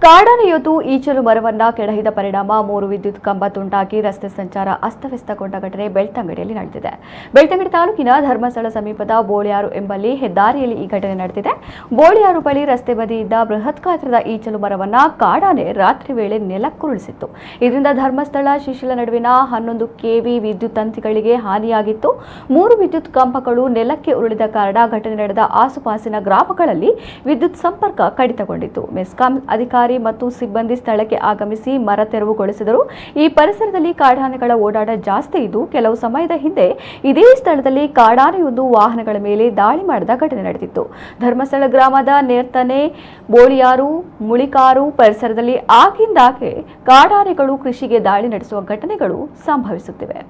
ಕಾಡಾನೆಯೊಂದು ಈಚಲು ಮರವನ್ನ ಕೆಡಹಿದ ಪರಿಣಾಮ 3 ವಿದ್ಯುತ್ ಕಂಬ ತುಂಡಾಗಿ ರಸ್ತೆ ಸಂಚಾರ ಅಸ್ತವ್ಯಸ್ತಗೊಂಡ ಘಟನೆ ಬೆಳ್ತಂಗಡಿಯಲ್ಲಿ ನಡೆದಿದೆ. ಬೆಳ್ತಂಗಡಿ ತಾಲೂಕಿನ ಧರ್ಮಸ್ಥಳ ಸಮೀಪದ ಬೋಳಿಯಾರು ಎಂಬಲ್ಲಿ ಹೆದ್ದಾರಿಯಲ್ಲಿ ಈ ಘಟನೆ ನಡೆದಿದೆ. ಬೋಳಿಯಾರು ಬಳಿ ರಸ್ತೆ ಬದಿಯಿದ್ದ ಬೃಹತ್ ಗಾತ್ರದ ಈಚಲು ಮರವನ್ನ ಕಾಡಾನೆ ರಾತ್ರಿ ವೇಳೆ ನೆಲಕ್ಕುರುಳಿಸಿತ್ತು. ಇದರಿಂದ ಧರ್ಮಸ್ಥಳ ಶಿಶಿಲ ನಡುವಿನ 11 ಕೆವಿ ವಿದ್ಯುತ್ ತಂತಿಗಳಿಗೆ ಹಾನಿಯಾಗಿತ್ತು. 3 ವಿದ್ಯುತ್ ಕಂಬಗಳು ನೆಲಕ್ಕೆ ಉರುಳಿದ ಕಾರಣ ಘಟನೆ ನಡೆದ ಆಸುಪಾಸಿನ ಗ್ರಾಮಗಳಲ್ಲಿ ವಿದ್ಯುತ್ ಸಂಪರ್ಕ ಕಡಿತಗೊಂಡಿತು. ಮೆಸ್ಕಾಂ ಅಧಿಕಾರಿ ಮತ್ತು ಸಿಬ್ಬಂದಿ ಸ್ಥಳಕ್ಕೆ ಆಗಮಿಸಿ ಮರ ತೆರವುಗೊಳಿಸಿದರು. ಈ ಪರಿಸರದಲ್ಲಿ ಕಾಡಾನೆಗಳ ಓಡಾಟ ಜಾಸ್ತಿ ಇದ್ದು, ಕೆಲವು ಸಮಯದ ಹಿಂದೆ ಇದೇ ಸ್ಥಳದಲ್ಲಿ ಕಾಡಾನೆಯೊಂದು ವಾಹನಗಳ ಮೇಲೆ ದಾಳಿ ಮಾಡಿದ ಘಟನೆ ನಡೆದಿತ್ತು. ಧರ್ಮಸ್ಥಳ ಗ್ರಾಮದ ನೇರ್ತನೆ, ಬೋಳಿಯಾರು, ಮುಳಿಕಾರು ಪರಿಸರದಲ್ಲಿ ಆಗಿಂದಾಗೆ ಕಾಡಾನೆಗಳು ಕೃಷಿಗೆ ದಾಳಿ ನಡೆಸುವ ಘಟನೆಗಳು ಸಂಭವಿಸುತ್ತಿವೆ.